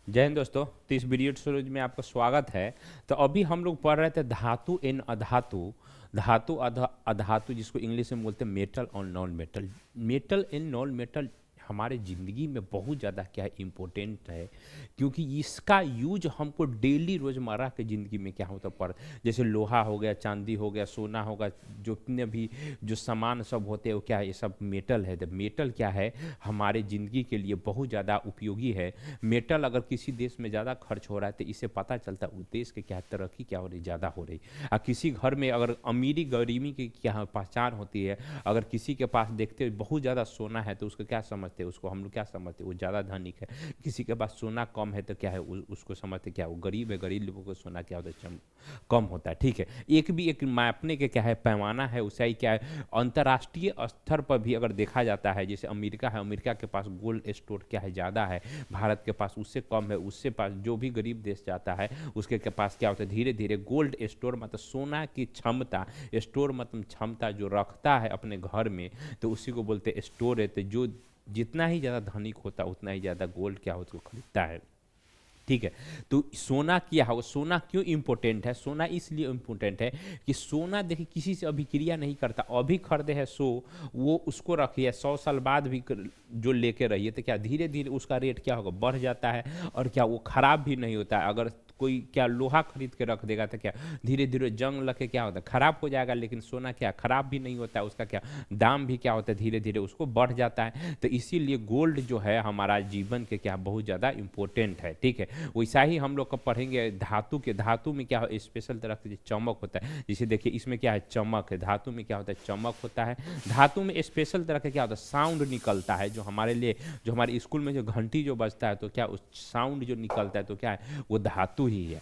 जय हिंद दोस्तों। तो इस वीडियो सीरीज में आपका स्वागत है। तो अभी हम लोग पढ़ रहे थे धातु इन अधातु, धातु अधातु जिसको इंग्लिश में बोलते हैं मेटल और non metal. Metal in non metal हमारे ज़िंदगी में बहुत ज़्यादा क्या इम्पोर्टेंट है, क्योंकि इसका यूज हमको डेली रोज़मर्रा के ज़िंदगी में क्या होता पड़, जैसे लोहा हो गया, चांदी हो गया, सोना होगा, जितने भी जो सामान सब होते हैं वो क्या है, ये सब मेटल है। तो मेटल क्या है, हमारे ज़िंदगी के लिए बहुत ज़्यादा उपयोगी है। मेटल अगर किसी देश में ज़्यादा खर्च हो रहा है तो इससे पता चलता है उस देश के क्या तरक्की क्या हो रही, ज़्यादा हो रही। और किसी घर में अगर अमीरी गरीबी की क्या पहचान होती है, अगर किसी के पास देखते हो बहुत ज़्यादा सोना है तो उसको क्या समझते हैं, उसको हम लोग क्या समझते हैं, वो ज़्यादा धनिक है। किसी के पास सोना कम है तो क्या है, उसको समझते क्या वो गरीब है। गरीब लोगों को सोना क्या होता है, कम होता है। ठीक है, एक भी एक मापने के क्या है पैमाना है, ऊंचाई क्या है। अंतर्राष्ट्रीय स्तर पर भी अगर देखा जाता है, जैसे अमेरिका है, अमेरिका के पास गोल्ड स्टोर क्या है, ज़्यादा है। भारत के पास उससे कम है। उससे पास जो भी गरीब देश जाता है उसके के पास क्या होता है, धीरे धीरे गोल्ड स्टोर मतलब सोना की क्षमता, स्टोर मतलब क्षमता जो रखता है अपने घर में, तो उसी को बोलते हैं स्टोर है। तो जो जितना ही ज़्यादा धनिक होता है उतना ही ज़्यादा गोल्ड क्या होता है उसको खरीदता है। ठीक है, तो सोना क्या है, सोना क्यों इंपॉर्टेंट है? सोना इसलिए इंपॉर्टेंट है कि सोना देखिए किसी से अभिक्रिया नहीं करता। अभी खरीदे है सो वो उसको रखिए 100 साल बाद भी जो लेके रहिए तो क्या धीरे धीरे उसका रेट क्या होगा, बढ़ जाता है। और क्या वो खराब भी नहीं होता है। अगर कोई क्या लोहा खरीद के रख देगा तो क्या धीरे धीरे जंग लग के क्या होता है, खराब हो जाएगा। लेकिन सोना क्या खराब भी नहीं होता है, उसका क्या दाम भी क्या होता है धीरे धीरे उसको बढ़ जाता है। तो इसीलिए गोल्ड जो है हमारा जीवन के क्या बहुत ज़्यादा इंपॉर्टेंट है। ठीक है, वैसा ही हम लोग को पढ़ेंगे धातु के। धातु में क्या हो, स्पेशल तरह के चमक होता है। जैसे देखिए इसमें क्या है, चमक है। धातु में क्या होता है, चमक होता है। धातु में स्पेशल तरह का क्या होता है, साउंड निकलता है। जो हमारे लिए, जो हमारे स्कूल में जो घंटी जो बजता है तो क्या उस साउंड जो निकलता है तो क्या है, वो धातु ही है।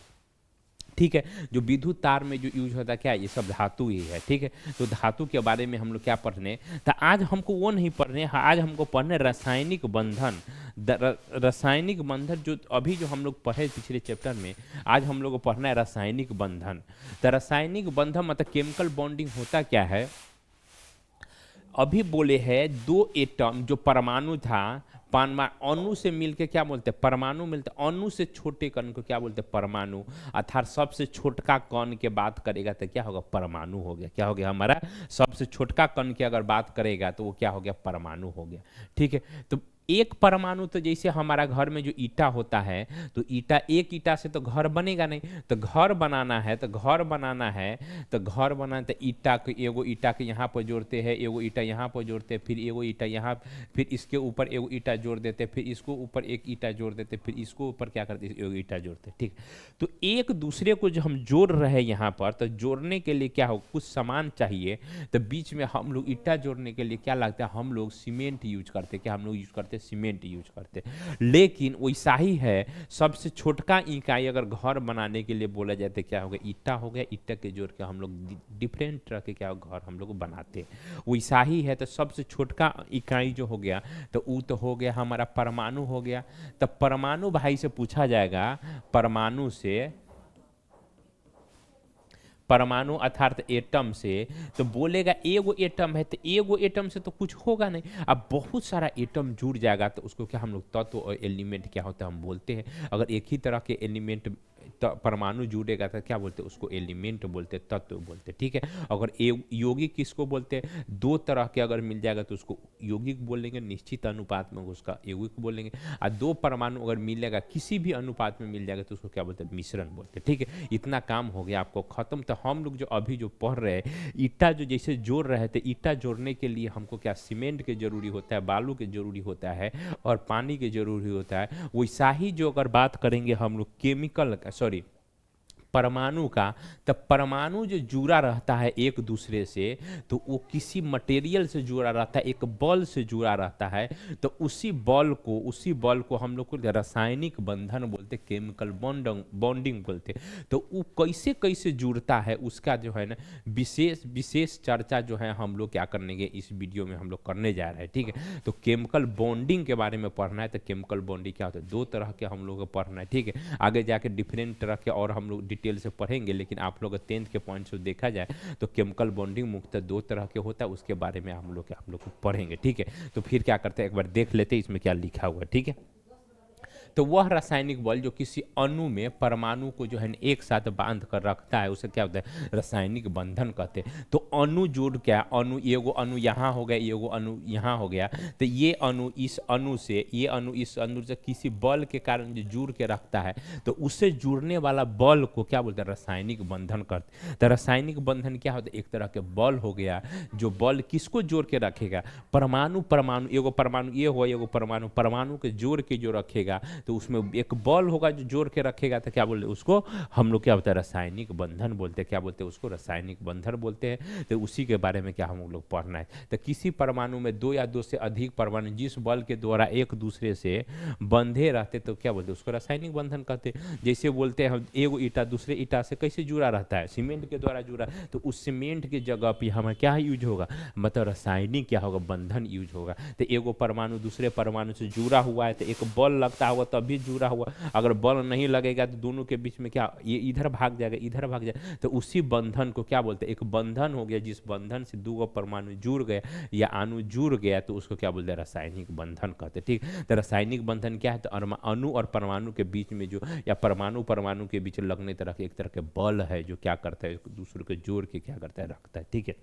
ठीक है, जो विद्युत तार में जो यूज होता है क्या है, ये सब धातु ही है। ठीक है, तो धातु के बारे में हम लोग क्या पढ़ने, तो आज हमको वो नहीं पढ़ने, आज हमको पढ़ने रासायनिक बंधन। रासायनिक बंधन जो अभी जो हम लोग पढ़े पिछले चैप्टर में, आज हम लोग को पढ़ना है रासायनिक बंधन। तो रासायनिक बंधन मतलब केमिकल बॉन्डिंग होता क्या है। अभी बोले हैं दो एटम जो परमाणु था, अणु से मिलके क्या बोलते हैं, परमाणु मिलते। अणु से छोटे कण को क्या बोलते हैं, परमाणु। अर्थात सबसे छोटका कण के बात करेगा तो क्या होगा, परमाणु हो गया। क्या हो गया हमारा, सबसे छोटका कण की अगर बात करेगा तो वो क्या हो गया, परमाणु हो गया। ठीक है, तो एक परमाणु तो जैसे हमारा घर में जो ईटा होता है, तो ईटा, एक ईटा से तो घर बनेगा नहीं। तो घर बनाना है, तो घर बनाना है, तो घर बनाना तो ईटा के, एगो ईटा के यहाँ पर जोड़ते हैं, एगो ईटा यहाँ पर जोड़ते हैं, फिर एगो ईटा यहाँ, फिर इसके ऊपर एगो ईटा जोड़ देते, फिर इसको ऊपर एक ईटा जोड़ देते, फिर इसको ऊपर क्या करते, एगो ईटा जोड़ते। ठीक, तो एक दूसरे को जो हम जोड़ रहे हैं यहाँ पर, तो जोड़ने के लिए क्या हो, कुछ सामान चाहिए। तो बीच में हम लोग ईटा जोड़ने के लिए क्या लगता है, हम लोग सीमेंट यूज करते। क्या हम लोग यूज करते, सीमेंट यूज करते। लेकिन वैसा ही है, सबसे छोटका इकाई अगर घर बनाने के लिए बोला जाए तो क्या हो गया, ईटा हो गया। ईटा के जोड़ के हम लोग डिफरेंट तरह के क्या घर हम लोग बनाते हैं। वैसा ही है, तो सबसे छोटका इकाई जो हो गया तो वो तो हो गया हमारा परमाणु हो गया। तो परमाणु भाई से पूछा जाएगा, परमाणु से, परमाणु अर्थात एटम से, तो बोलेगा एगो एटम है, तो एगो एटम से तो कुछ होगा नहीं। अब बहुत सारा एटम जुड़ जाएगा तो उसको क्या हम लोग तत्व और एलिमेंट क्या होता है हम बोलते हैं। अगर एक ही तरह के एलिमेंट परमाणु जुड़ेगा तो क्या बोलते हैं, उसको एलिमेंट बोलते, तत्व बोलते। ठीक है, अगर यौगिक किसको बोलते हैं, दो तरह के अगर मिल जाएगा तो उसको यौगिक बोलेंगे, निश्चित अनुपात में उसका यौगिक बोलेंगे। और दो परमाणु अगर मिलेगा किसी भी अनुपात में मिल जाएगा तो उसको क्या बोलते हैं, मिश्रण बोलते हैं। ठीक है, इतना काम हो गया आपको खत्म। तो हम लोग जो अभी जो पढ़ रहे हैं, ईटा जो जैसे जोड़ रहे थे, ईटा जोड़ने के लिए हमको क्या सीमेंट के जरूरी होता है, बालू के जरूरी होता है, और पानी के जरूरी होता है। वैसा ही जो अगर बात करेंगे हम लोग केमिकल, सॉरी, परमाणु का, तब परमाणु जो जुड़ा रहता है एक दूसरे से, तो वो किसी मटेरियल से जुड़ा रहता है, एक बल से जुड़ा रहता है। तो उसी बल को हम लोग को रासायनिक बंधन बोलते, केमिकल बॉन्डिंग बोलते। तो वो कैसे कैसे जुड़ता है उसका जो है ना विशेष विशेष चर्चा जो है हम लोग क्या करने के इस वीडियो में हम लोग करने जा रहे हैं। ठीक है, तो केमिकल बॉन्डिंग के बारे में पढ़ना है। तो केमिकल बॉन्डिंग क्या होता है, दो तरह के हम लोग को पढ़ना है। ठीक है, आगे जाके डिफरेंट तरह के और हम लोग डिटेल से पढ़ेंगे, लेकिन आप लोग 10th के पॉइंट से देखा जाए तो केमिकल बॉन्डिंग मुख्यतः दो तरह के होता है, उसके बारे में हम लोग को पढ़ेंगे। ठीक है, तो फिर क्या करते हैं, एक बार देख लेते हैं इसमें क्या लिखा हुआ है। ठीक है, तो वह रासायनिक बल जो किसी अणु में परमाणु को जो है एक साथ बांध कर रखता है उसे क्या होता है, रासायनिक बंधन कहते हैं। तो अणु जोड़ क्या, अणु, एगो अणु यहाँ हो गया, एगो अणु यहाँ हो गया, तो ये अणु इस अणु से, ये अणु इस अणु से किसी बल के कारण जो जुड़ के रखता है, तो उससे जुड़ने वाला बल को क्या बोलते हैं, रासायनिक बंधन करते हैं। तो रासायनिक बंधन क्या होता है, एक तरह के बल हो गया, जो बल किसको जोड़ के रखेगा, परमाणु, परमाणु, एगो परमाणु ये हो, एगो परमाणु, परमाणु के जोड़ के जो रखेगा, तो उसमें एक बल होगा जो जोड़ के रखेगा, तो क्या बोलते हैं उसको हम लोग क्या बोलते हैं, रासायनिक बंधन बोलते हैं। क्या बोलते हैं उसको, रासायनिक बंधन बोलते हैं। तो उसी के बारे में क्या हम लोग पढ़ना है। तो किसी परमाणु में दो या दो से अधिक परमाणु जिस बल के द्वारा एक दूसरे से बंधे रहते, तो क्या बोलते हैं उसको, रासायनिक बंधन कहते हैं। जैसे बोलते हैं एगो ईटा दूसरे ईटा से कैसे जुड़ा रहता है, सीमेंट के द्वारा जुड़ा, तो उस सीमेंट की जगह पे हमें क्या यूज होगा, मतलब रासायनिक क्या होगा, बंधन यूज होगा। तो एगो परमाणु दूसरे परमाणु से जुड़ा हुआ है, तो एक बल लगता होगा तभी जुड़ा हुआ, अगर बल नहीं लगेगा तो दोनों के बीच में क्या, ये इधर भाग जाएगा, इधर भाग जाएगा, तो उसी बंधन को क्या बोलते हैं, एक बंधन हो गया। जिस बंधन से दो परमाणु जुड़ गए या अणु जुड़ गया, तो उसको क्या बोलते हैं, रासायनिक बंधन कहते हैं। ठीक, तो रासायनिक बंधन क्या है, तो अणु और परमाणु के बीच में जो, या परमाणु परमाणु के बीच लगने तरह के एक तरह के बल है, जो क्या करता है, दूसरे को जोड़ के क्या करता है, रखता है। ठीक है,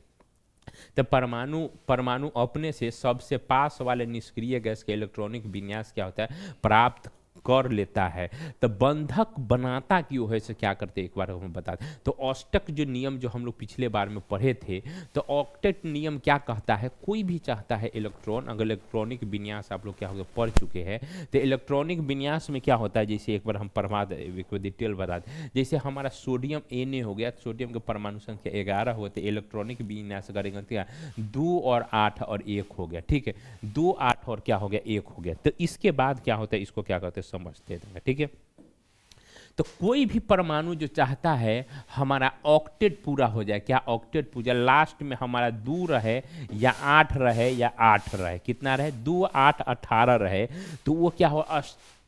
तो परमाणु अपने से सबसे पास वाले निष्क्रिय गैस के इलेक्ट्रॉनिक विन्यास क्या होता है, प्राप्त कर लेता है। तो बंधक बनाता क्यों है, इसे क्या करते हैं एक बार हम बता दें। तो ऑस्टक जो नियम जो हम लोग पिछले बार में पढ़े थे, तो ऑक्टेट नियम क्या कहता है, कोई भी चाहता है इलेक्ट्रॉन, अगर इलेक्ट्रॉनिक विन्यास आप लोग क्या हो पढ़ चुके हैं, तो इलेक्ट्रॉनिक विन्यास में क्या होता है, जैसे एक बार हम पढ़वा दें, एक डिटेल बता दें। जैसे हमारा सोडियम Na हो गया, सोडियम के परमाणु संख्या 11 होते, इलेक्ट्रॉनिक विन्यास करेंगे क्या, 2 और 8 और 1 हो गया। ठीक है, 2 8 और क्या हो गया, 1 हो गया। तो इसके बाद क्या होता है, इसको क्या कहते हैं समझते हैं। ठीक है, तो कोई भी परमाणु जो चाहता है हमारा ऑक्टेट पूरा हो जाए, क्या ऑक्टेट पूरा, लास्ट में हमारा 2 रहे या 8 रहे या 8 रहे, कितना रहे, 2 8 18 रहे, तो वो क्या हो,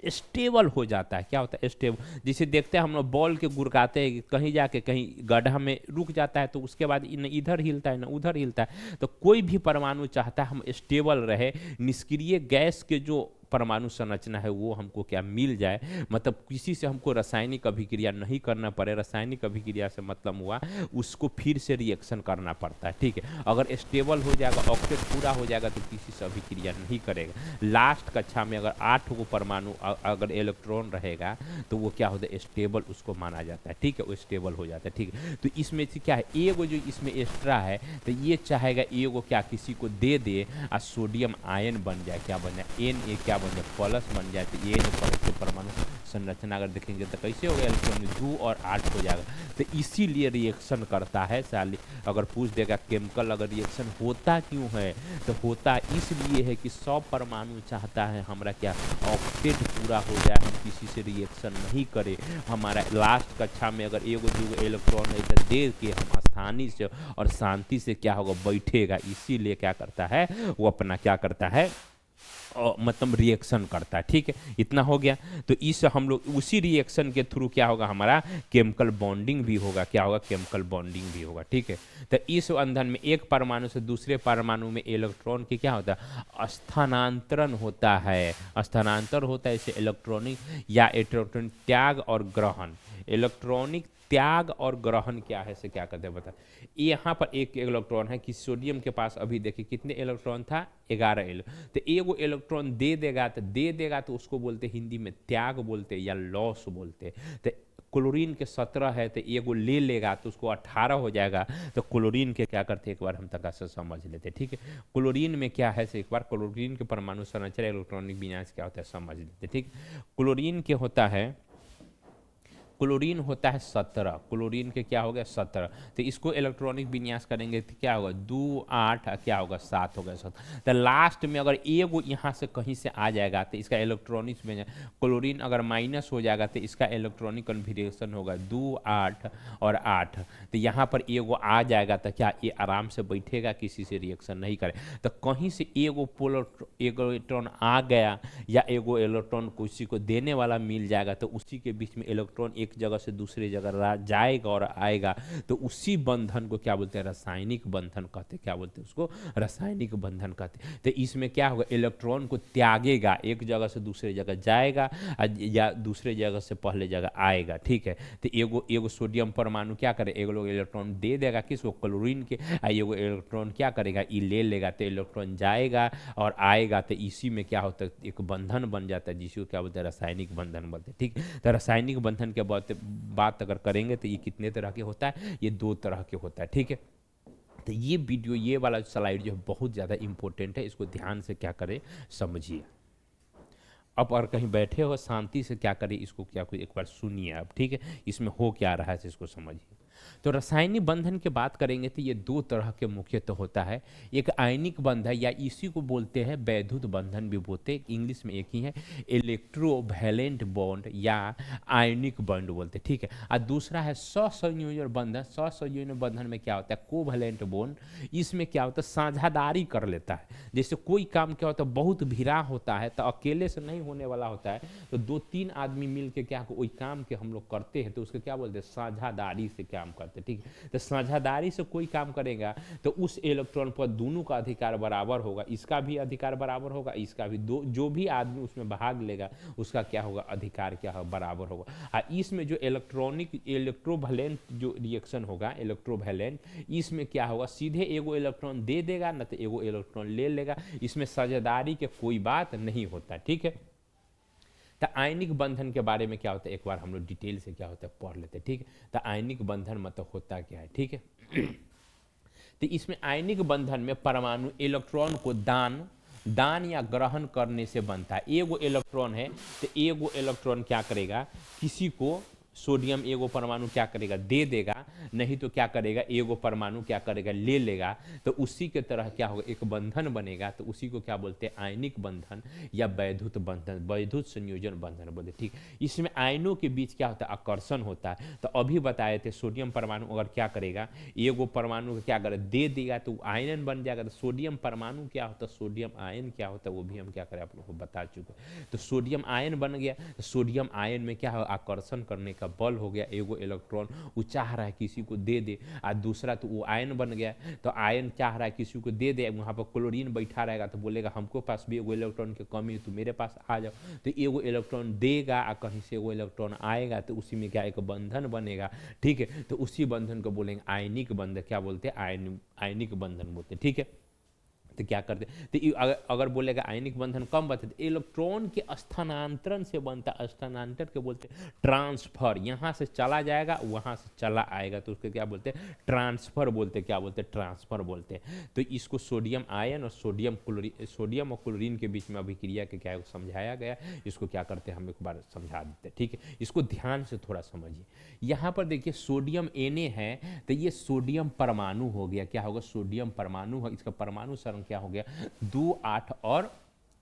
स्टेबल हो जाता है। क्या होता है, स्टेबल। जिसे देखते हैं हम लोग बॉल के गुड़काते हैं, कहीं जाके कहीं गड्ढा में रुक जाता है, तो उसके बाद न इधर हिलता है न उधर हिलता है। तो कोई भी परमाणु चाहता है हम स्टेबल रहे, निष्क्रिय गैस के जो परमाणु संरचना है वो हमको क्या मिल जाए, मतलब किसी से हमको रासायनिक अभिक्रिया नहीं करना पड़े। रासायनिक अभिक्रिया से मतलब हुआ उसको फिर से रिएक्शन करना पड़ता है। ठीक है, अगर स्टेबल हो जाएगा, ऑक्टेट पूरा हो जाएगा, तो किसी से अभिक्रिया नहीं करेगा। लास्ट कक्षा में अगर 8 को परमाणु अगर इलेक्ट्रॉन रहेगा, तो वो क्या होता है, स्टेबल उसको माना जाता है। ठीक है, वो स्टेबल हो जाता है। ठीक है, तो इसमें से क्या है, एगो जो इसमें एक्स्ट्रा है, तो ये चाहेगा एगो क्या किसी को दे दे और सोडियम आयन बन जाए, क्या बन जाए, Na क्या बन जाए, प्लस बन जाए। तो ये जो प्लस के परमाणु संरचना अगर देखेंगे तो कैसे हो गया, इलेक्ट्रॉन 2 और 8 हो जाएगा। तो इसीलिए रिएक्शन करता है। साली अगर पूछ देगा केमिकल अगर रिएक्शन होता क्यों है, तो होता इसलिए है कि सब परमाणु चाहता है हमारा क्या, ऑक्टेट पूरा हो जाए, हम किसी से रिएक्शन नहीं करें। हमारा लास्ट कक्षा में अगर एगो दूगो इलेक्ट्रॉन है तो दे के हम आसानी से और शांति से क्या होगा, बैठेगा। इसीलिए क्या करता है, वो अपना क्या करता है, मतलब रिएक्शन करता है। ठीक है, इतना हो गया। तो इस हम लोग उसी रिएक्शन के थ्रू क्या होगा, हमारा केमिकल बॉन्डिंग भी होगा। क्या होगा, केमिकल बॉन्डिंग भी होगा। ठीक है, तो इस बंधन में एक परमाणु से दूसरे परमाणु में इलेक्ट्रॉन की क्या होता है, स्थानांतरण होता है। स्थानांतर होता है, इसे इलेक्ट्रॉनिक या इलेक्ट्रॉनिक त्याग और ग्रहण। इलेक्ट्रॉनिक त्याग और ग्रहण क्या है, से क्या कहते हैं बता। यहाँ पर एक इलेक्ट्रॉन है कि सोडियम के पास अभी देखिए कितने इलेक्ट्रॉन था, 11 इलेक्ट्रॉन। तो एगो इलेक्ट्रॉन दे देगा तो उसको बोलते हिंदी में त्याग बोलते या लॉस बोलते। तो क्लोरीन के 17 है, तो एगो ले लेगा तो उसको 18 हो जाएगा। तो क्लोरीन के क्या करते, एक बार हम तक से समझ लेते। ठीक है, क्लोरीन में क्या है, एक बार क्लोरीन के परमाणु संरचना इलेक्ट्रॉनिक विन्यास क्या होता है समझ लेते। ठीक, क्लोरीन के होता है, क्लोरीन होता है 17, क्लोरीन के क्या हो गया 17। तो इसको इलेक्ट्रॉनिक विन्यास करेंगे तो क्या होगा, 2 8 क्या होगा 7 होगा 7। तो लास्ट में अगर एगो यहाँ से कहीं से आ जाएगा तो इसका इलेक्ट्रॉनिक में क्लोरीन अगर माइनस हो जाएगा तो इसका इलेक्ट्रॉनिक कन्फिग्रेशन होगा 2 8 और 8। तो यहाँ पर एगो आ जाएगा तो क्या ये आराम से बैठेगा, किसी से रिएक्शन नहीं करे। तो कहीं से एगो इलेक्ट्रॉन आ गया या एगो इलेक्ट्रॉन किसी को देने वाला मिल जाएगा, तो उसी के बीच में इलेक्ट्रॉन एक एक जगह से दूसरी जगह जाएगा और आएगा, तो उसी बंधन को क्या बोलते हैं, रासायनिक बंधन कहते हैं। क्या बोलते हैं उसको, रासायनिक बंधन कहते हैं। तो इसमें क्या होगा, इलेक्ट्रॉन को त्यागेगा, एक जगह से दूसरी जगह जाएगा या दूसरे जगह से पहले जगह आएगा, ठीक है। तो एगो एगो सोडियम परमाणु क्या करे, एगो लोग इलेक्ट्रॉन दे देगा किसको, क्लोरीन के, एगो इलेक्ट्रॉन क्या करेगा, ई ले लेगा, तो इलेक्ट्रॉन जाएगा और आएगा, तो इसी में क्या होता है, एक बंधन बन जाता है, जिसको क्या बोलते हैं, रासायनिक बंधन बोलते हैं, ठीक। तो रासायनिक बंधन के बात अगर करेंगे तो ये कितने तरह के होता है, ये 2 तरह के होता है, ठीक है। तो ये वीडियो, ये वाला स्लाइड जो है बहुत ज़्यादा इंपॉर्टेंट है, इसको ध्यान से क्या करें, समझिए। अब और कहीं बैठे हो शांति से क्या करें, इसको क्या कोई एक बार सुनिए अब, ठीक है, इसमें हो क्या रहा है इसको समझिए। तो रासायनिक बंधन की बात करेंगे तो ये 2 तरह के मुख्यतः होता है। एक आयनिक बंधन या इसी को बोलते हैं वैद्युत बंधन भी बोलते हैं, इंग्लिश में एक ही है, इलेक्ट्रोवैलेंट बॉन्ड या आयनिक बॉन्ड बोलते हैं, ठीक है। और दूसरा है सहसंयोजन बंधन। सहसंयोजन बंधन में क्या होता है, कोवैलेंट बॉन्ड, इसमें क्या होता है, साझेदारी कर लेता है। जैसे कोई काम क्या होता है, बहुत भिड़ा होता है तो अकेले से नहीं होने वाला होता है, तो 2-3 आदमी मिल के क्या वही काम के हम लोग करते हैं, तो उसको क्या बोलते हैं, साझेदारी से काम करते हैं, ठीक है। तो साझेदारी से कोई काम करेगा तो उस इलेक्ट्रॉन पर दोनों का अधिकार बराबर होगा, इसका भी अधिकार बराबर होगा, इसका भी, दो जो भी आदमी उसमें भाग लेगा उसका क्या होगा, अधिकार क्या होगा, बराबर होगा। और इसमें जो इलेक्ट्रोवैलेंट जो रिएक्शन होगा, इलेक्ट्रोवैलेंट, इसमें क्या होगा, सीधे एगो इलेक्ट्रॉन दे देगा ना तो एगो इलेक्ट्रॉन ले लेगा, इसमें साझेदारी के कोई बात नहीं होता, ठीक है। तो आयनिक बंधन के बारे में क्या होता है, एक बार हम लोग डिटेल से क्या होता है पढ़ लेते हैं, ठीक है। तो आयनिक बंधन मतलब होता क्या है, ठीक है। तो इसमें आयनिक बंधन में परमाणु इलेक्ट्रॉन को दान या ग्रहण करने से बनता है। एगो इलेक्ट्रॉन है तो एगो इलेक्ट्रॉन क्या करेगा, किसी को सोडियम एगो परमाणु क्या करेगा, दे देगा, नहीं तो क्या करेगा, एगो परमाणु क्या करेगा, ले लेगा, तो उसी के तरह क्या होगा, एक बंधन बनेगा, तो उसी को क्या बोलते हैं, आयनिक बंधन या वैद्युत बंधन, वैद्युत संयोजन बंधन बोलते, ठीक। इसमें आयनों के बीच क्या होता है, आकर्षण होता है। तो अभी बताए थे सोडियम परमाणु अगर क्या करेगा, एगो परमाणु को क्या करे, दे देगा तो आयन बन जाएगा। तो सोडियम परमाणु क्या होता है, सोडियम आयन क्या होता है, वो भी हम क्या करें आप लोग को बता चुके। तो सोडियम आयन बन गया, तो सोडियम आयन में क्या हो, आकर्षण करने का बल हो गया, एगो इलेक्ट्रॉन वो चाह रहा है किसी को दे दे, और दूसरा तो वो आयन बन गया, तो आयन चाह रहा है किसी को दे दे, वहाँ पर क्लोरीन बैठा रहेगा तो बोलेगा हमको पास भी एगो इलेक्ट्रॉन की कमी है, तो मेरे पास आ जाओ, तो एगो इलेक्ट्रॉन देगा और कहीं से एगो इलेक्ट्रॉन आएगा, तो उसी में क्या एक बंधन बनेगा, ठीक है। तो उसी बंधन को बोलेंगे आयनिक बंधन, क्या बोलते हैं, आयनिक बंधन बोलते हैं, ठीक है। तो क्या करते, तो अगर बोलेगा आयनिक बंधन कम बनता है, तो इलेक्ट्रॉन के स्थानांतरण से बनता है, स्थानांतरण के बोलते हैं ट्रांसफर, यहाँ से चला जाएगा वहाँ से चला आएगा, तो उसको क्या बोलते हैं, ट्रांसफर बोलते हैं, क्या बोलते हैं, ट्रांसफर बोलते हैं। तो इसको सोडियम आयन और सोडियम और क्लोरीन के बीच में अभिक्रिया के क्या समझाया गया, इसको क्या करते हैं हम एक बार समझा देते हैं, ठीक है। इसको ध्यान से थोड़ा समझिए। यहाँ पर देखिए सोडियम Na है, तो ये सोडियम परमाणु हो गया, क्या होगा, सोडियम परमाणु है, इसका परमाणु संख्या क्या हो गया, 2, 8 और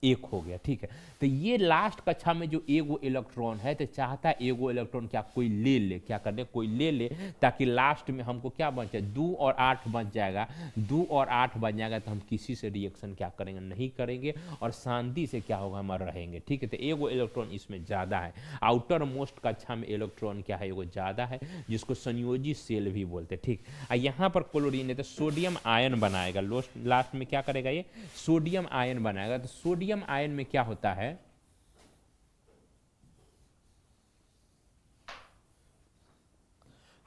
1 हो गया, ठीक है। तो ये लास्ट कक्षा में जो एगो इलेक्ट्रॉन है, तो चाहता है एगो इलेक्ट्रॉन क्या कोई ले ले, क्या करने, कोई ले ले, ताकि लास्ट में हमको क्या बच जाए, 2 और 8 बच जाएगा, 2 और 8 बच जाएगा, तो हम किसी से रिएक्शन क्या करेंगे, नहीं करेंगे, और शांति से क्या होगा, हम रहेंगे, ठीक है। तो एगो इलेक्ट्रॉन इसमें ज़्यादा है, आउटर मोस्ट कक्षा में इलेक्ट्रॉन क्या है, एगो ज़्यादा है, जिसको संयोजी सेल भी बोलते हैं, ठीक। और यहाँ पर क्लोरीन है तो सोडियम आयन बनाएगा, लास्ट में क्या करेगा, ये सोडियम आयन बनाएगा। तो सोडियम आयन में क्या होता है,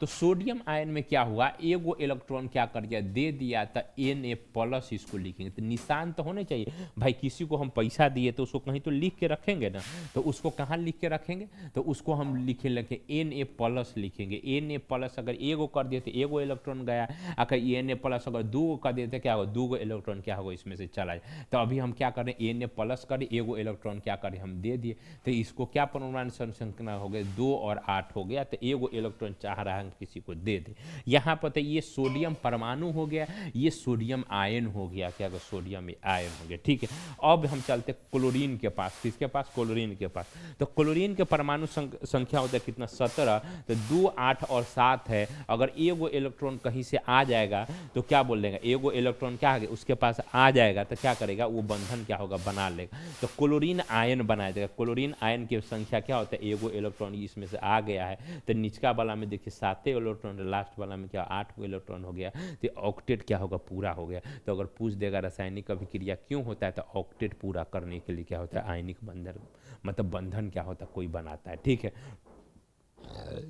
तो सोडियम आयन में क्या हुआ, एगो इलेक्ट्रॉन क्या कर दिया, दे दिया, तो Na+ इसको लिखेंगे, तो निशान तो होने चाहिए भाई, किसी को हम पैसा दिए तो उसको कहीं तो लिख के रखेंगे ना, तो उसको कहाँ लिख के रखेंगे, तो उसको हम लिखे Na+ लिखेंगे। Na+ अगर एगो कर दिए तो एगो इलेक्ट्रॉन गया, अगर Na+ अगर 2 कर दिए तो क्या होगा, 2 इलेक्ट्रॉन क्या होगा इसमें से चला जाए। तो अभी हम क्या करें, Na+ करें, एगो इलेक्ट्रॉन क्या करें, हम दे दिए, तो इसको क्या परमाणु संख्या हो गया, 2 और 8 हो गया, तो एगो इलेक्ट्रॉन चाह रहा है किसी को दे दे। यहाँ पर तो ये सोडियम परमाणु हो गया, ये सोडियम आयन हो गया, क्या होगा, सोडियम आयन हो गया, ठीक है। अब हम चलते क्लोरीन के पास, किसके पास, क्लोरीन के पास। तो क्लोरीन के परमाणु संख्या होता है कितना, 17। तो 2, 8 और 7 है। अगर एगो इलेक्ट्रॉन कहीं से आ जाएगा तो क्या बोल देगा, एगो इलेक्ट्रॉन क्या है उसके पास आ जाएगा तो क्या करेगा, वो बंधन क्या होगा, बना लेगा। तो क्लोरीन आयन बना देगा। क्लोरीन आयन की संख्या क्या होता है, एगो इलेक्ट्रॉन इसमें से आ गया है तो निचका वाला में देखिए 7 इलेक्ट्रॉन, लास्ट वाला में क्या 8 इलेक्ट्रॉन हो गया, तो ऑक्टेट क्या होगा, पूरा हो गया। तो अगर पूछ देगा रासायनिक अभिक्रिया क्यों होता है, तो ऑक्टेट पूरा करने के लिए क्या होता है, आयनिक बंधन, मतलब बंधन क्या होता है, कोई बनाता है, ठीक है।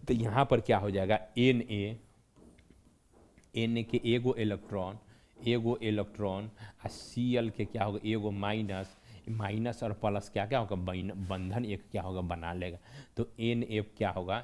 तो यहाँ पर क्या हो जाएगा, Na के एगो इलेक्ट्रॉन और Cl के क्या होगा, एगो माइनस, माइनस और प्लस क्या क्या होगा, बंधन एक क्या होगा, बना लेगा। तो Na क्या होगा,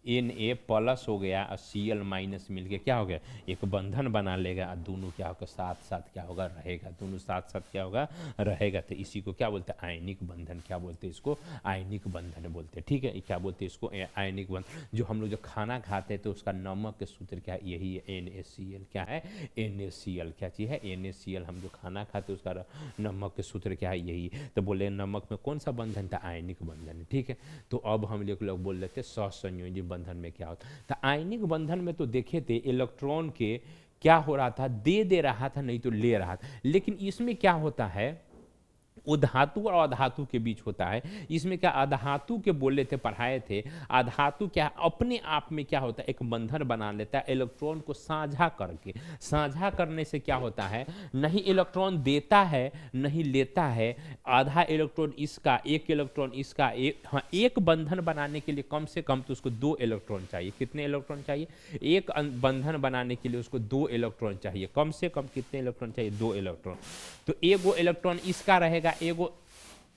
Na प्लस हो गया और Cl माइनस मिलके क्या हो गया, एक बंधन बना लेगा और दोनों क्या होगा, साथ साथ क्या होगा, रहेगा, दोनों साथ साथ क्या होगा, रहेगा। तो इसी को क्या बोलते हैं, आयनिक बंधन, क्या बोलते हैं इसको, आयनिक बंधन बोलते हैं, ठीक है। क्या बोलते हैं इसको, आयनिक बंधन। जो हम लोग जो खाना खाते हैं तो उसका नमक के सूत्र क्या है, यही है, NaCl, क्या है, NaCl, क्या चीज़ है, NaCl। हम जो खाना खाते हैं उसका नमक के सूत्र क्या है, यही। तो बोले नमक में कौन सा बंधन था, आयनिक बंधन, ठीक है। तो अब हम लोग बोल रहे थे सहसंयोजी बंधन में क्या होता है। तो आयनिक बंधन में तो देखे थे इलेक्ट्रॉन के क्या हो रहा था, दे रहा था, नहीं तो ले रहा था। लेकिन इसमें क्या होता है, उधातु और अधातु के बीच होता है। इसमें क्या अधातु के बोले थे, पढ़ाए थे, अधातु क्या अपने आप में क्या होता है, एक बंधन बना लेता है इलेक्ट्रॉन को साझा करके। साझा करने से क्या होता है, नहीं इलेक्ट्रॉन देता है नहीं लेता है, आधा इलेक्ट्रॉन इसका, एक इलेक्ट्रॉन इसका, हाँ, एक बंधन बनाने के लिए कम से कम तो उसको 2 इलेक्ट्रॉन चाहिए। कितने इलेक्ट्रॉन चाहिए, एक बंधन बनाने के लिए उसको 2 इलेक्ट्रॉन चाहिए, कम से कम कितने इलेक्ट्रॉन चाहिए, 2 इलेक्ट्रॉन। तो एगो इलेक्ट्रॉन इसका रहेगा, एगो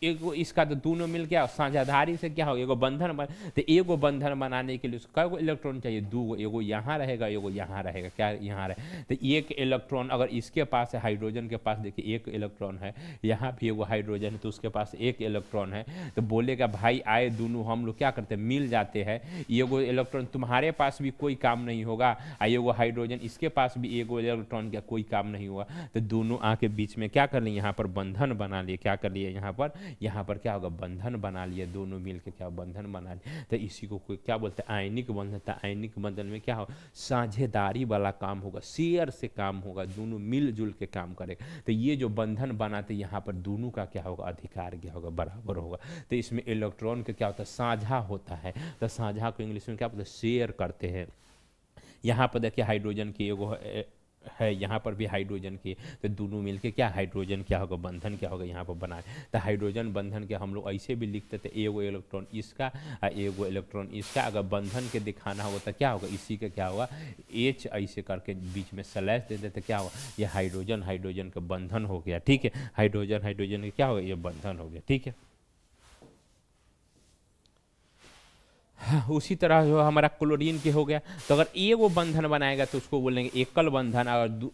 एगो इसका, तो दोनों मिल गया साझेदारी से क्या होगा, एगो बंधन बन। तो एगो बंधन बनाने के लिए उसको कई गो इलेक्ट्रॉन चाहिए, 2 एगो यहाँ रहेगा, एगो यहाँ रहेगा, क्या यहाँ रहे। तो एक इलेक्ट्रॉन अगर इसके पास है, हाइड्रोजन के पास देखिए 1 इलेक्ट्रॉन है, यहाँ भी एगो हाइड्रोजन है तो उसके पास 1 इलेक्ट्रॉन है। तो बोलेगा भाई आए दोनों हम लोग क्या करते हैं, मिल जाते हैं। एगो इलेक्ट्रॉन तुम्हारे पास भी कोई काम नहीं होगा, एगो हाइड्रोजन इसके पास भी एगो इलेक्ट्रॉन का कोई काम नहीं हुआ। तो दोनों आके बीच में क्या कर लिए, यहाँ पर बंधन बना लिए, क्या कर लिए, यहाँ पर क्या होगा, बंधन बना लिए, दोनों मिलकर क्या बंधन बना लिए। तो इसी को कोई क्या बोलते हैं, आयनिक बंधन। था आयनिक बंधन में क्या हो, साझेदारी वाला काम होगा, शेयर से काम होगा, दोनों मिलजुल के काम करेगा। तो ये जो बंधन बनाते यहाँ पर दोनों का क्या होगा, अधिकार क्या होगा, बराबर होगा। तो इसमें इलेक्ट्रॉन का क्या होता है, साझा होता है। तो साझा को इंग्लिश में क्या बोलते हैं, शेयर करते हैं। यहाँ पर देखिए हाइड्रोजन की एगो है, यहाँ पर भी हाइड्रोजन की, तो दोनों मिलके क्या हाइड्रोजन क्या होगा, बंधन क्या होगा, यहाँ पर बनाए। तो हाइड्रोजन बंधन के हम लोग ऐसे भी लिखते थे, एगो इलेक्ट्रॉन इसका और एगो इलेक्ट्रॉन इसका। अगर बंधन के दिखाना होगा तो क्या होगा, इसी का क्या होगा, H ऐसे करके बीच में स्लैश दे देते, क्या होगा, ये हाइड्रोजन हाइड्रोजन का बंधन हो गया, ठीक है। हाइड्रोजन हाइड्रोजन का क्या होगा, ये बंधन हो गया, ठीक है। हाँ, उसी तरह जो हमारा क्लोरीन के हो गया। तो अगर एगो बंधन बनाएगा तो उसको बोलेंगे एकल बंधन। अगर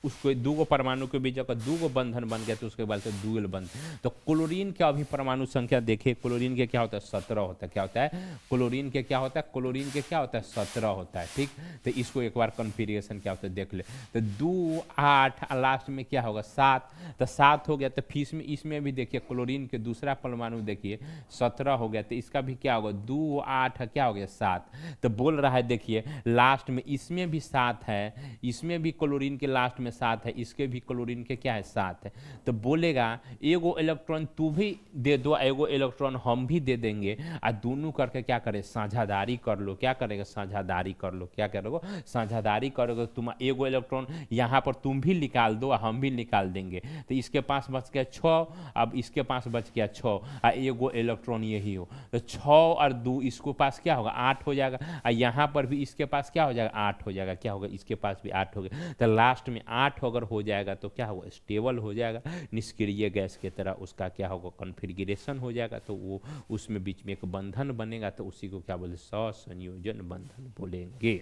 उसको 2 परमाणु के बीच अगर 2 बंधन बन गया तो उसके बाद से डुअल बंधन। तो क्लोरीन का अभी परमाणु संख्या देखिए, क्लोरीन के क्या होता है, 17 होता है। क्या होता है, क्लोरीन के क्या होता है, क्लोरीन के क्या होता है, 17 होता है, ठीक। तो इसको एक बार कॉन्फ़िगरेशन क्या होता है देख ले। तो 2, 8 लास्ट में क्या होगा, 7। तो 7 हो गया। तो फिर इसमें भी देखिए क्लोरीन के दूसरा परमाणु देखिए 17 हो गया। तो इसका भी क्या होगा, 2, 8 क्या हो गया, 7। तो बोल रहा है देखिए लास्ट में इसमें भी 7 है, इसमें भी क्लोरीन के लास्ट में 7 है, इसके भी क्लोरीन के क्या है, 7 है। तो बोलेगा एगो इलेक्ट्रॉन तू भी दे दो, एगो इलेक्ट्रॉन हम भी दे देंगे, और दोनों करके क्या करे, साझेदारी कर लो। क्या करेगा, साझेदारी कर लो। क्या करोगे, साझेदारी करोगे। तुम एगो इलेक्ट्रॉन यहाँ पर तुम भी निकाल दो, हम भी निकाल देंगे। तो इसके पास बच गया 6, अब इसके पास बच गया 6, और एगो इलेक्ट्रॉन यही हो। तो 6 और 2 इसको पास क्या होगा, 8 हो जाएगा। और यहाँ पर भी इसके पास क्या हो जाएगा, 8 हो जाएगा। क्या होगा, इसके पास भी 8 हो गया। तो लास्ट में 8 अगर हो जाएगा तो क्या होगा, स्टेबल हो जाएगा, निष्क्रिय गैस की तरह उसका क्या होगा, कॉन्फ़िगरेशन हो जाएगा। तो वो उसमें बीच में एक बंधन बनेगा। तो उसी को क्या बोले, सहसंयोजन बंधन बोलेंगे।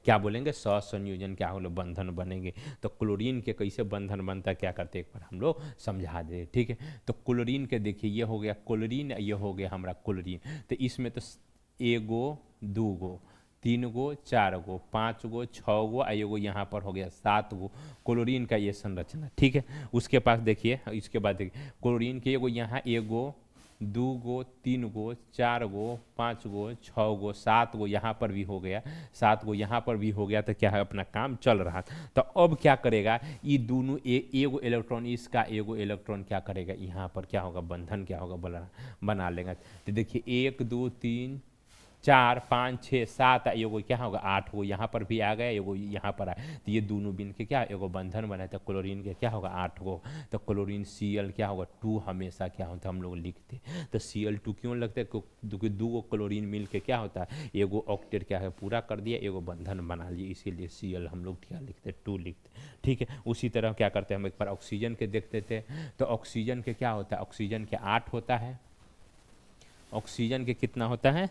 क्या बोलेंगे, सहसंयोजन क्या होगा, बंधन बनेंगे। तो क्लोरीन के कैसे बंधन बनता है, क्या करते हैं एक बार हम लोग समझा दे, ठीक है। तो क्लोरीन के देखिए ये हो गया क्लोरीन, ये हो गया हमारा क्लोरीन। तो इसमें तो एगो, दूगो, तीन गो, चार गो, पाँच गो, छः गो, आ एगो यहाँ पर हो गया 7 गो क्लोरीन का ये संरचना। ठीक है, उसके पास देखिए, इसके बाद देखिए क्लोरीन के एगो यहाँ एगो, दू गो, तीन गो, चार गो, पाँच गो, छः गो, 7 गो यहाँ पर भी हो गया, 7 गो यहाँ पर भी हो गया, तो क्या है अपना काम चल रहा। तो अब क्या करेगा, ये दोनों एगो इलेक्ट्रॉन इसका एगो इलेक्ट्रॉन क्या करेगा, यहाँ पर क्या होगा, बंधन क्या होगा बना लेगा। तो देखिए 1 2 3 4 5 6 7, एगो क्या होगा 8 गो यहाँ पर भी आ गया, एगो यहाँ पर आया, तो ये दोनों बिन के क्या एगो बंधन बना, तो क्लोरीन के क्या होगा 8 गो। तो क्लोरीन Cl क्या होगा 2 हमेशा क्या होता है हम लोग लिखते, तो Cl2 क्यों लगता है, क्योंकि 2 गो क्लोरीन मिल के क्या होता है एगो ऑक्टेट क्या है पूरा कर दिया, एगो बंधन बना लिया, इसीलिए Cl हम लोग क्या लिखते 2 लिखते। ठीक है, उसी तरह क्या करते हैं हम एक बार ऑक्सीजन के देखते थे, तो ऑक्सीजन के क्या होता है, ऑक्सीजन के 8 होता है, ऑक्सीजन के कितना होता है,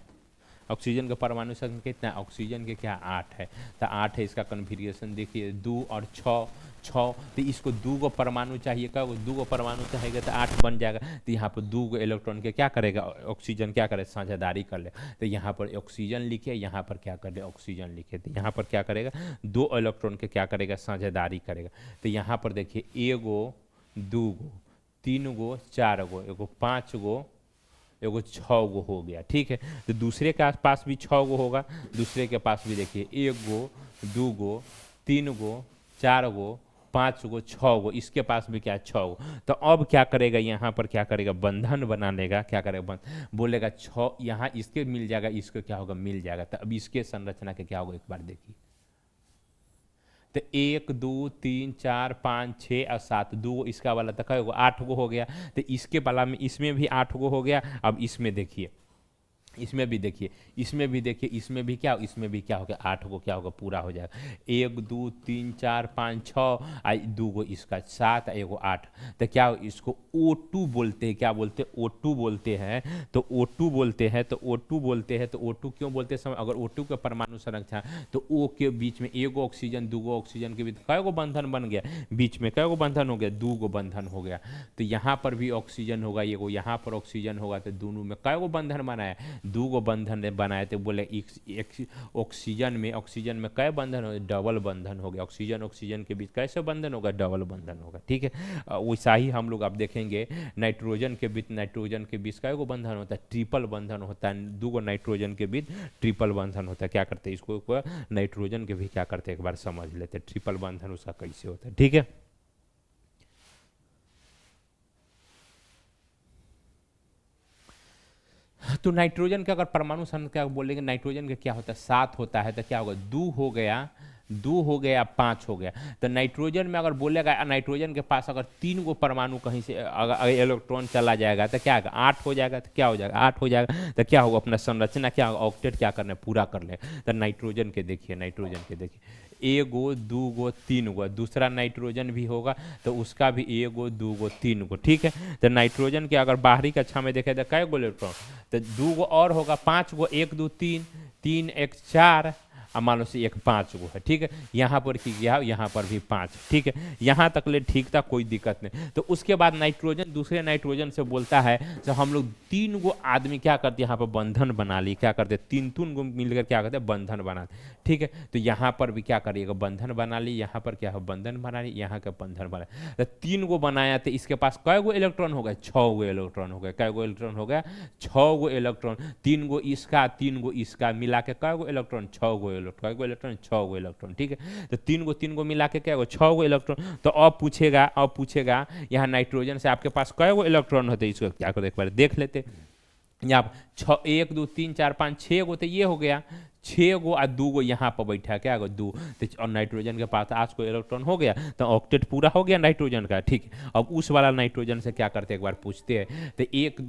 ऑक्सीजन का परमाणु संख्या कितना है, ऑक्सीजन के क्या 8 है, तो 8 है, इसका कन्फिग्रेशन देखिए 2 और 6 6, तो इसको 2 गो परमाणु चाहिए, क्या 2 गो परमाणु चाहिए तो 8 बन जाएगा, तो यहाँ पर 2 गो इलेक्ट्रॉन के क्या करेगा ऑक्सीजन क्या करे साझेदारी कर ले, तो यहाँ पर ऑक्सीजन लिखे, यहाँ पर क्या कर दे ऑक्सीजन लिखे, तो यहाँ पर क्या करेगा 2 इलेक्ट्रॉन के क्या करेगा साझेदारी करेगा। तो यहाँ पर देखिए एगो, दू गो, तीन गो, चार गो, एगो 5 गो, एगो 6 गो हो गया। ठीक है, तो दूसरे के पास भी 6 गो होगा, दूसरे के पास भी देखिए 1 गो, 2 गो, 3 गो, 4 गो, 5 गो, 6 गो, इसके पास भी क्या 6 गो। तो अब क्या करेगा यहाँ पर क्या करेगा बंधन बना लेगा, क्या करेगा बोलेगा 6, यहाँ इसके मिल जाएगा, इसको क्या होगा मिल जाएगा। तो अब इसके संरचना के क्या होगा एक बार देखिए, तो 1 2 3 4 5 6 और 7, 2 इसका वाला तो क्या 8 गो हो गया, तो इसके वाला में इसमें भी 8 गो हो गया। अब इसमें देखिए, इसमें भी देखिए, इसमें भी देखिए, इसमें भी क्या, इसमें भी क्या होगा 8 गो क्या होगा पूरा हो जाएगा, 1 2 3 4 5 6 आ 2 गो इसका 7 एगो 8, तो क्या इसको O2 बोलते हैं, क्या बोलते हैं O2 बोलते हैं, तो O2 बोलते हैं, तो O2 बोलते हैं, तो O2 क्यों बोलते हैं, अगर O2 का परमाणु संरचना तो O के बीच में एगो ऑक्सीजन 2 गो ऑक्सीजन के बीच कै गो बंधन बन गया, बीच में कै गो बंधन हो गया 2 गो बंधन हो गया। तो यहाँ पर भी ऑक्सीजन होगा एगो, यहाँ पर ऑक्सीजन होगा, तो दोनों में कै गो बंधन बनाया 2 गो बंधन बनाए, तो बोले ऑक्सीजन में कै बंधन हो, डबल बंधन हो गया, ऑक्सीजन ऑक्सीजन के बीच कैसे बंधन होगा डबल बंधन होगा। ठीक है, वैसा ही हम लोग अब देखेंगे नाइट्रोजन के बीच कै गो बंधन होता है, ट्रिपल बंधन होता है, 2 गो नाइट्रोजन के बीच ट्रिपल बंधन होता है। क्या करते हैं इसको नाइट्रोजन के भी क्या करते हैं एक बार समझ लेते हैं ट्रिपल बंधन उसका कैसे होता है। ठीक है, तो नाइट्रोजन का अगर परमाणु संख्या बोलेंगे, नाइट्रोजन का क्या होता है 7 होता है, तो क्या होगा 2 हो गया, 2 हो गया 5 हो गया। तो नाइट्रोजन में अगर बोलेगा नाइट्रोजन के पास अगर 3 गो परमाणु कहीं से अगर इलेक्ट्रॉन चला जाएगा तो क्या होगा 8 हो जाएगा, तो क्या हो जाएगा 8 हो जाएगा, तो क्या होगा अपना संरचना क्या होगा ऑक्टेट क्या करना पूरा कर ले। तो नाइट्रोजन के देखिए, नाइट्रोजन के देखिए 1 गो 2 गो 3 गो, दूसरा नाइट्रोजन भी होगा तो उसका भी 1 गो 2 गो 3 गो। ठीक है, तो नाइट्रोजन के अगर बाहरी कक्षा में देखे तो कै गो इलेक्ट्रॉन, तो 2 गो और होगा 5 गो, 1 2 3 3 1 4 और मान लो से 1 5 गो है। ठीक है, यहाँ पर की गया, यहाँ पर भी 5। ठीक है, यहाँ तक ले ठीक था, कोई दिक्कत नहीं। तो उसके बाद नाइट्रोजन दूसरे नाइट्रोजन से बोलता है तो हम लोग 3 गो आदमी क्या करते हैं यहाँ पर बंधन बना ली, क्या करते 3 गो मिलकर क्या करते हैं बंधन बनाते। ठीक है, तो यहाँ पर भी क्या करिएगा बंधन बना ली, यहाँ पर क्या है बंधन बना ली, यहाँ का बंधन बना, तो 3 गो बनाया, तो इसके पास कै गो इलेक्ट्रॉन हो गया 6 गो इलेक्ट्रॉन हो गया, कै गो इलेक्ट्रॉन हो गया 6 गो इलेक्ट्रॉन, 3 गो इसका 3 गो इसका मिला के कै गो इलेक्ट्रॉन 6 गो इलेक्ट्रॉन, कै गो इलेक्ट्रॉन 6 गो इलेक्ट्रॉन। ठीक है, तो 3 गो मिला के क्या गो 6 गो इलेक्ट्रॉन। तो अब पूछेगा यहाँ नाइट्रोजन से आपके पास कै गो इलेक्ट्रॉन होते, इसको क्या करो एक बार देख लेते। यहाँ 1 2 3 4 5 6 गो, तो ये हो गया 6 गो और 2 गो यहाँ पर बैठा क्या गो 2, तो और नाइट्रोजन के पास 8 को इलेक्ट्रॉन हो गया, तो ऑक्टेट पूरा हो गया नाइट्रोजन का। ठीक है, अब उस वाला नाइट्रोजन से क्या करते एक बार पूछते हैं, तो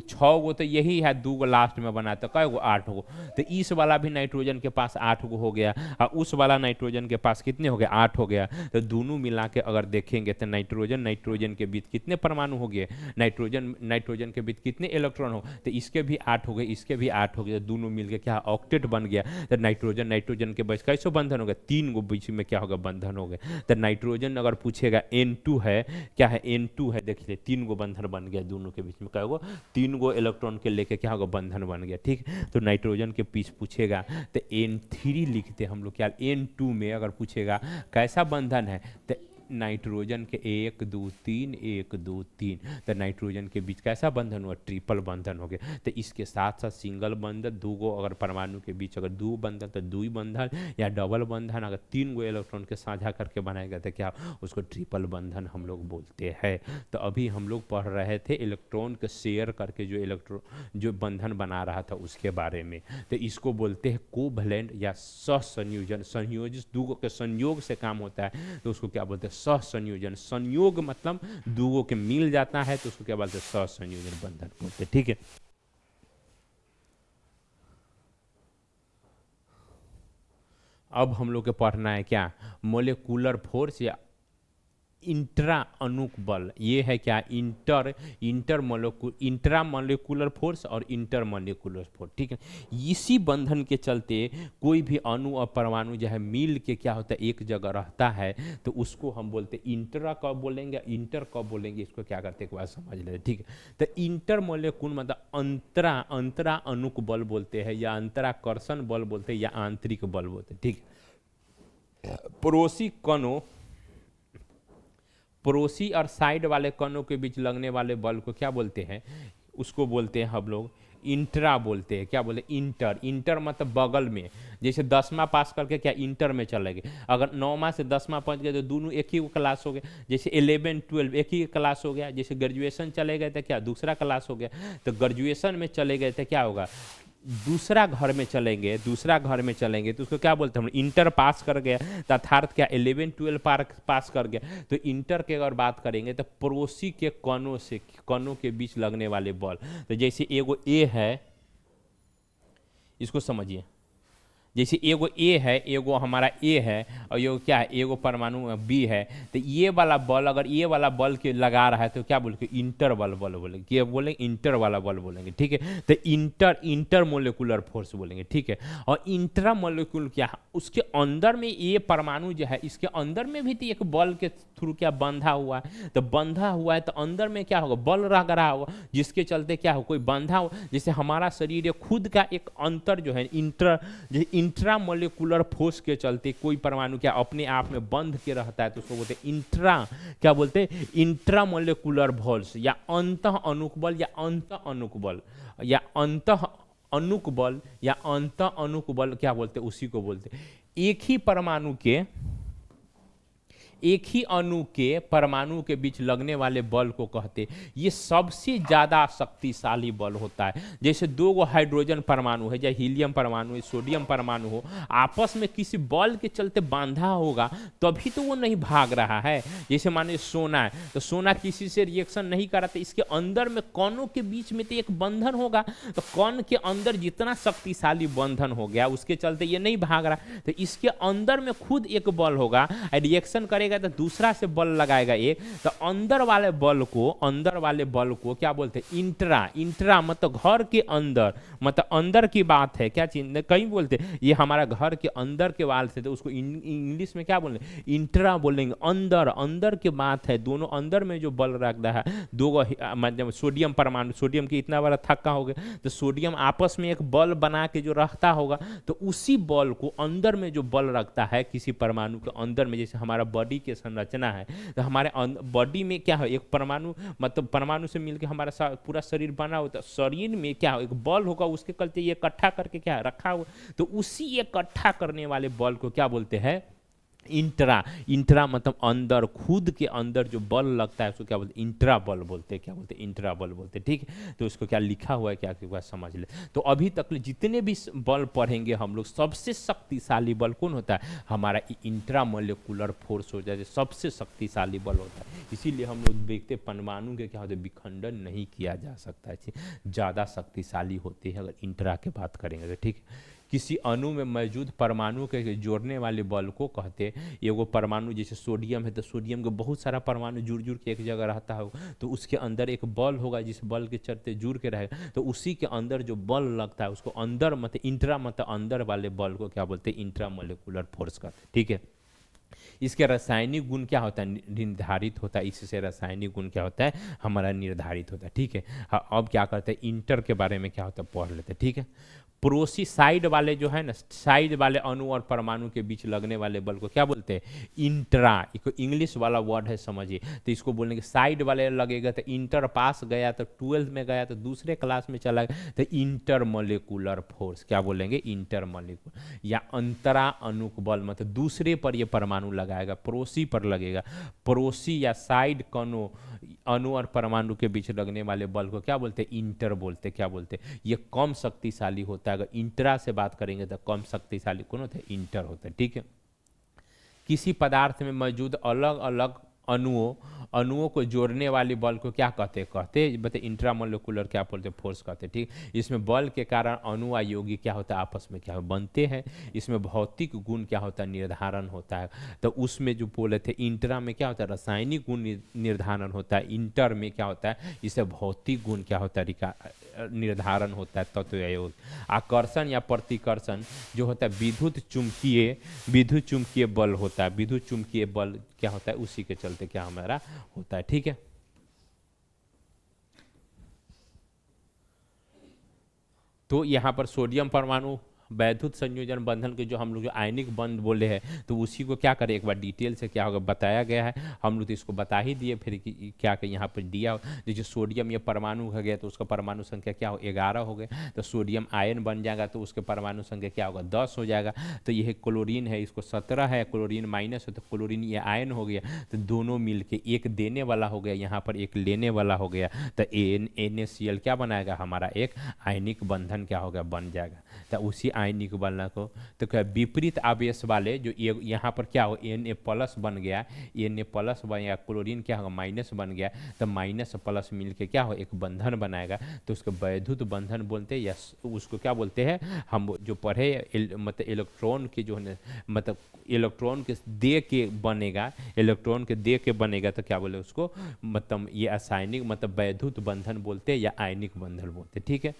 6 गो तो यही है, 2 गो लास्ट में बना, तो कै गो 8 गो, तो इस वाला भी नाइट्रोजन के पास 8 गो हो गया और उस वाला नाइट्रोजन के पास कितने हो गए 8 हो गया। तो दोनों मिला के अगर देखेंगे तो नाइट्रोजन के बीच कितने परमाणु हो गए, नाइट्रोजन के बीच कितने इलेक्ट्रॉन हो, तो इसके भी 8 हो गए, इसके भी 8 हो गया, दोनों मिलके क्या ऑक्टेट बन गया। तो नाइट्रोजन नाइट्रोजन के बीच कैसे बंधन हो गया, 3 गो बीच में क्या होगा बंधन हो गया। तो नाइट्रोजन अगर पूछेगा N2 है, क्या है N2 है, देखिए 3 गो बंधन बन गया दोनों के बीच में, क्या होगा 3 गो इलेक्ट्रॉन के लेके क्या होगा बंधन बन गया, ठीक। तो नाइट्रोजन के बीच पूछेगा तो N3 लिखते हम लोग, क्या N2 में अगर पूछेगा कैसा बंधन है, तो नाइट्रोजन के 1 2 3 1 2 3, तो नाइट्रोजन के बीच कैसा बंधन हुआ, ट्रिपल बंधन हो गया। तो इसके साथ साथ सिंगल बंधन, 2 गो अगर परमाणु के बीच अगर 2 बंधन तो 2 बंधन, या डबल बंधन अगर 3 गो इलेक्ट्रॉन के साझा करके बनाया गया तो क्या उसको ट्रिपल बंधन हम लोग बोलते हैं। तो अभी हम लोग पढ़ रहे थे इलेक्ट्रॉन के शेयर करके जो बंधन बना रहा था उसके बारे में। तो इसको बोलते हैं कोवैलेंट या सहसंयोजन, संयोजित 2 गो के संयोग से काम होता है तो उसको क्या बोलते हैं सहसंयोजन। संयोग मतलब 2 गो के मिल जाता है तो उसको क्या बोलते हैं सहसंयोजन बंधन बोलते हैं, ठीक है। अब हम लोग को पढ़ना है क्या, मोलिकुलर फोर्स या इंट्रा अणुक बल। ये है क्या इंट्रा मोलिकुलर फोर्स और इंटर मोलिकुलर फोर्स, ठीक है। इसी बंधन के चलते कोई भी अणु और परमाणु जो है मिल के क्या होता है एक जगह रहता है तो उसको हम बोलते हैं इंट्रा कब बोलेंगे, इंटर कब बोलेंगे, इसको क्या करते हैं एक बार समझ ले, ठीक है। तो इंटर मोलिकुलर मतलब अंतरा अणुक बल बोलते हैं, या अंतराकर्षण बल बोलते हैं, या आंतरिक बल बोलते हैं, ठीक है। पड़ोसी और साइड वाले कणों के बीच लगने वाले बल को क्या बोलते हैं, उसको बोलते हैं हम लोग इंट्रा बोलते हैं। क्या बोले इंटर, इंटर मतलब बगल में। जैसे 10वां पास करके क्या इंटर में चले गए, अगर 9वां से 10वां पहुंच गए तो दोनों एक ही क्लास हो गया। जैसे 11 12 एक ही क्लास हो गया। जैसे ग्रेजुएशन चले गए थे क्या दूसरा क्लास हो गया। तो ग्रेजुएशन में चले गए थे क्या होगा दूसरा घर में चलेंगे, दूसरा घर में चलेंगे तो उसको क्या बोलते हैं हम इंटर पास कर गया, अर्थात क्या 11 12 पास कर गया। तो इंटर की अगर बात करेंगे तो पड़ोसी के कणों के बीच लगने वाले बल। तो जैसे एगो ए है, इसको समझिए, जैसे एगो ए है, एगो हमारा ए है और एगो क्या है एगो परमाणु बी है। तो ये वाला बल अगर ये वाला बल के लगा रहा है तो क्या बोलेंगे इंटर बल बोलेंगे, क्या बोलेंगे इंटर वाला बल बोलेंगे, ठीक है। तो इंटर मोलिकुलर फोर्स बोलेंगे, ठीक है। और इंट्रा मोलिकुलर क्या है, उसके अंदर में ये परमाणु जो है इसके अंदर में भी तो एक बल के थ्रू क्या बंधा हुआ है। तो बंधा हुआ है तो अंदर में क्या होगा बल रह रहा होगा, जिसके चलते क्या हो कोई बंधा हो। जैसे हमारा शरीर खुद का एक अंतर जो है इंट्रा मोलिकुलर फोर्स के चलते कोई परमाणु क्या अपने आप में बंध के रहता है तो उसको बोलते हैं इंट्रा, क्या बोलते हैं इंट्रा मोलिकुलर फोर्स, या अंतः अणुक बल, या अंत अणुक बल, या अंतः अणुक बल, या अंत अणुक बल क्या बोलते हैं उसी को बोलते हैं। एक ही अणु के परमाणु के बीच लगने वाले बल को कहते ये सबसे ज़्यादा शक्तिशाली बल होता है। जैसे 2 गो हाइड्रोजन परमाणु है, जैसे हीलियम परमाणु है, सोडियम परमाणु हो, आपस में किसी बल के चलते बांधा होगा तभी तो वो नहीं भाग रहा है। जैसे मानिए सोना है, तो सोना किसी से रिएक्शन नहीं कर रहा था, इसके अंदर में कणों के बीच में तो एक बंधन होगा, तो कण के अंदर जितना शक्तिशाली बंधन हो गया उसके चलते ये नहीं भाग रहा। तो इसके अंदर में खुद एक बल होगा, रिएक्शन करेगा तो दूसरा से बल लगाएगा एक, तो अंदर वाले बल को क्या बोलते हैं इंट्रा मतलब घर के अंदर, मतलब अंदर की बात है। क्या चीज कहीं बोलते ये हमारा घर के अंदर के वाल से, तो उसको इंग्लिश में क्या बोलेंगे इंट्रा बोलेंगे। अंदर की बात है, दोनों अंदर में जो बल रखता है। 2 मतलब सोडियम परमाणु, सोडियम की इतना बड़ा थक्का हो गया तो सोडियम आपस में एक बल बना के जो रखता होगा, तो उसी बल को अंदर में जो बल रखता है किसी परमाणु के अंदर में, जैसे हमारा बॉडी के संरचना है तो हमारे बॉडी में क्या है एक परमाणु, मतलब परमाणु से मिलकर हमारा पूरा शरीर बना होता है। शरीर में क्या एक बल होगा उसके चलते ये इकट्ठा करके क्या रखा हुआ, तो उसी इकट्ठा करने वाले बल को क्या बोलते हैं इंट्रा मतलब अंदर, खुद के अंदर जो बल लगता है उसको क्या बोलते हैं इंट्रा बल बोलते हैं। क्या बोलते हैं इंट्रा बल बोलते हैं, ठीक है। तो उसको क्या लिखा हुआ है क्या एक बार समझ ले। तो अभी तक जितने भी बल पढ़ेंगे हम लोग, सबसे शक्तिशाली बल कौन होता है हमारा इंट्रा मोलिकुलर फोर्स हो जाए, सबसे शक्तिशाली बल होता है। इसीलिए हम लोग देखते परमाणु के क्या होते हैं विखंडन नहीं किया जा सकता है, ज़्यादा शक्तिशाली होते हैं अगर इंट्रा की बात करेंगे तो, ठीक है। किसी अणु में मौजूद परमाणु के जोड़ने वाले बल को कहते हैं। एगो परमाणु जैसे सोडियम है तो सोडियम के बहुत सारा परमाणु जुड़ जुड़ के एक जगह रहता हो, तो उसके अंदर एक बल होगा जिस बल के चलते जुड़ के रहेगा, तो उसी के अंदर जो बल लगता है उसको अंदर मतलब इंट्रा मतलब अंदर वाले बल को क्या बोलते हैं, इंट्रा मोलिकुलर फोर्स कहते हैं। ठीक है, इसके रासायनिक गुण क्या होता है, निर्धारित होता है। इससे रासायनिक गुण क्या होता है, हमारा निर्धारित होता है। ठीक है, हाँ, अब क्या करते हैं, इंटर के बारे में क्या होता है पढ़ लेते हैं। ठीक है, पड़ोसी साइड वाले जो है ना, साइड वाले अणु और परमाणु के बीच लगने वाले बल को क्या बोलते हैं, इंट्रा। इंग्लिश वाला वर्ड है, समझिए। तो इसको बोलने के साइड वाले लगेगा तो इंटर, पास गया तो 12th में गया तो दूसरे क्लास में चला गया तो इंटर मोलिकुलर फोर्स क्या बोलेंगे, इंटर मोलिकुलर, या अंतरा अणुक बल मतलब दूसरे पर ये परमाणु लगाएगा, पड़ोसी पर लगेगा। पड़ोसी या साइड कणु अणु और परमाणु के बीच लगने वाले बल को क्या बोलते हैं, इंटर बोलते हैं। क्या बोलते हैं, ये कम शक्तिशाली होता है। अगर इंट्रा से बात करेंगे तो कम शक्तिशाली कौन होता है, इंटर होता है। ठीक है, किसी पदार्थ में मौजूद अलग अलग अणुओं को जोड़ने वाली बल को क्या कहते इंट्रामोलिकुलर क्या बोलते हैं, फोर्स कहते हैं। ठीक, इसमें बल के कारण अणु और यौगिक क्या होता है, आपस में क्या बनते हैं। इसमें भौतिक गुण क्या होता है, निर्धारण होता है। तो उसमें जो बोले थे इंट्रा में क्या होता है, रासायनिक गुण निर्धारण होता है। इंटर में क्या होता है, इससे भौतिक गुण क्या होता है, निर्धारण होता है। तत्व योग आकर्षण या प्रतिकर्षण जो होता है विद्युत चुंबकीय बल होता है। विद्युत चुंबकीय बल क्या होता है, उसी के चलते क्या हमारा होता है। ठीक है, तो यहां पर सोडियम परमाणु वैद्युत संयोजन बंधन के जो हम लोग जो आयनिक बंध बोले हैं, तो उसी को क्या करें, एक बार डिटेल से क्या होगा बताया गया है। हम लोग तो इसको बता ही दिए, फिर क्या कि यहाँ पर दिया जैसे सोडियम ये परमाणु हो गया तो उसका परमाणु संख्या क्या हो, 11 हो गया। तो सोडियम आयन बन जाएगा तो उसके परमाणु संख्या क्या होगा, 10 हो जाएगा। तो यह क्लोरीन है, इसको 17 है, क्लोरीन माइनस है तो क्लोरीन ये आयन हो गया। तो दोनों मिलके एक देने वाला हो गया, यहाँ पर एक लेने वाला हो गया। तो NaCl क्या बनाएगा, हमारा एक आयनिक बंधन क्या होगा, बन जाएगा। तो उसी आयनिक बल को तो क्या विपरीत आवेश वाले जो यहाँ पर क्या हो, Na+ बन गया, Na+ बन गया, क्लोरीन क्या होगा, माइनस बन गया। तो माइनस प्लस मिलके क्या हो, एक बंधन बनाएगा। तो उसको वैद्युत बंधन बोलते हैं, या उसको क्या बोलते हैं, हम जो पढ़े मतलब इलेक्ट्रॉन के जो है मतलब इलेक्ट्रॉन के दे के बनेगा, इलेक्ट्रॉन के दे के बनेगा तो क्या बोले उसको, मतलब ये रासायनिक मतलब वैद्युत बंधन बोलते हैं या आयनिक बंधन बोलते हैं। ठीक है,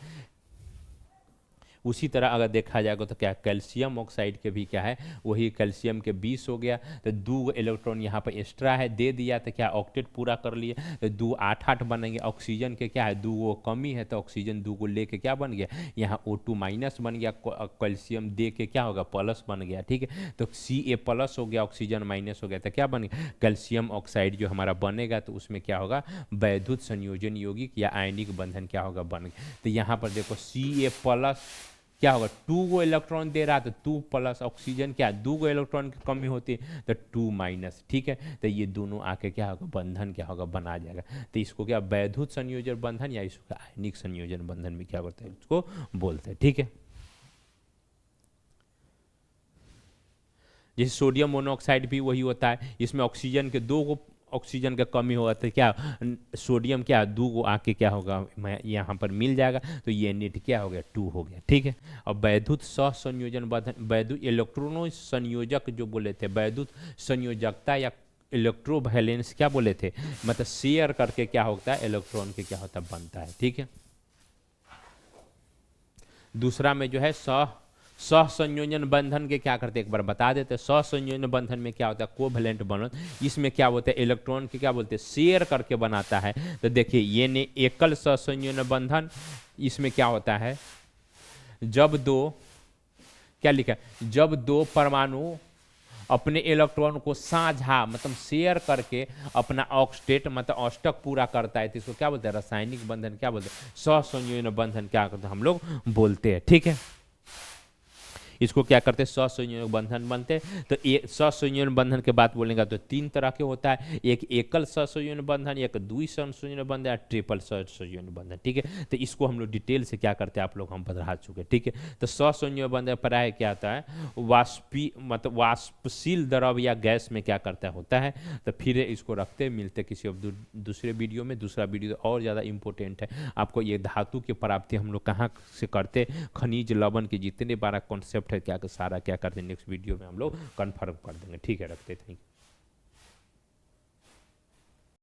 उसी तरह अगर देखा जाएगा तो क्या कैल्शियम ऑक्साइड के भी क्या है, वही कैल्शियम के 20 हो गया। तो 2 इलेक्ट्रॉन यहाँ पर एक्स्ट्रा है दे दिया तो क्या ऑक्टेट पूरा कर लिए, तो 2 8 बनेंगे। ऑक्सीजन के क्या है, 2 कमी है तो ऑक्सीजन 2 लेके क्या बन गया, यहाँ O2 माइनस बन गया, कैल्शियम दे के क्या होगा, प्लस बन गया। ठीक है, तो Ca+ हो गया, ऑक्सीजन माइनस हो गया, तो क्या बन गया, कैल्शियम ऑक्साइड जो हमारा बनेगा। तो उसमें क्या होगा, वैद्युत संयोजन यौगिक या आयनिक बंधन क्या होगा, बन गया। तो यहाँ पर देखो Ca+ क्या होगा, 2 गो इलेक्ट्रॉन दे रहा है तो 2+ ऑक्सीजन क्या 2 गो इलेक्ट्रॉन की कमी होती है तो 2-। ठीक है, तो ये दोनों आके क्या होगा, बंधन क्या होगा, बना जाएगा। तो इसको क्या वैद्युत संयोजन बंधन या इसको आयनिक संयोजन बंधन भी क्या बोलते हैं, इसको बोलते हैं। ठीक है, जैसे सोडियम मोनोऑक्साइड भी वही होता है, इसमें ऑक्सीजन के 2 गो ऑक्सीजन का कमी होगा तो क्या सोडियम क्या 2 गो आके क्या होगा, यहाँ पर मिल जाएगा। तो ये नेट क्या हो गया, 2 हो गया। ठीक है, अब वैद्युत सहसंयोजन बंधन, वैद्युत इलेक्ट्रॉनों संयोजक जो बोले थे, वैद्युत संयोजकता या इलेक्ट्रोवैलेंस क्या बोले थे, मतलब शेयर करके क्या होता है, इलेक्ट्रॉन के क्या होता है, बनता है। ठीक है, दूसरा में जो है सहसंयोजन बंधन के क्या करते हैं, एक बार बता देते हैं। सहसंयोजन बंधन में क्या होता है, कोवैलेंट बंधन, इसमें क्या बोलते हैं, इलेक्ट्रॉन के क्या बोलते हैं, शेयर करके बनाता है। तो देखिए ये ने एकल सहसंयोजन बंधन, इसमें क्या होता है, जब 2 क्या लिखा है, जब 2 परमाणु अपने इलेक्ट्रॉन को साझा मतलब शेयर करके अपना ऑक्टेट मतलब अष्टक पूरा करता है, तो इसको क्या बोलते हैं, रासायनिक बंधन क्या बोलते हैं, सहसंयोजन बंधन क्या करते हैं हम लोग बोलते हैं। ठीक है, इसको क्या करते हैं, ससंयोजक बंधन बनते हैं। तो एक ससंयोजक बंधन के बात बोलेंगे तो तीन तरह के होता है, एक एकल ससंयोजक बंधन, एक द्वि ससंयोजक बंधन या ट्रिपल ससंयोजक बंधन। ठीक है, तो इसको हम लोग डिटेल से क्या करते हैं आप लोग हम बता चुके। ठीक है, तो ससंयोजक बंधन प्राय क्या आता है, मतलब वाष्पशील द्रव या गैस में क्या करता है होता है। तो फिर इसको रखते मिलते किसी अब दूसरे वीडियो में। दूसरा वीडियो और ज़्यादा इंपॉर्टेंट है, आपको ये धातु की प्राप्ति हम लोग कहाँ से करते, खनिज लवण के जितने बारह कॉन्सेप्ट है क्या सारा क्या करते हैं नेक्स्ट वीडियो में हम लोग कन्फर्म कर देंगे। ठीक है, रखते थे।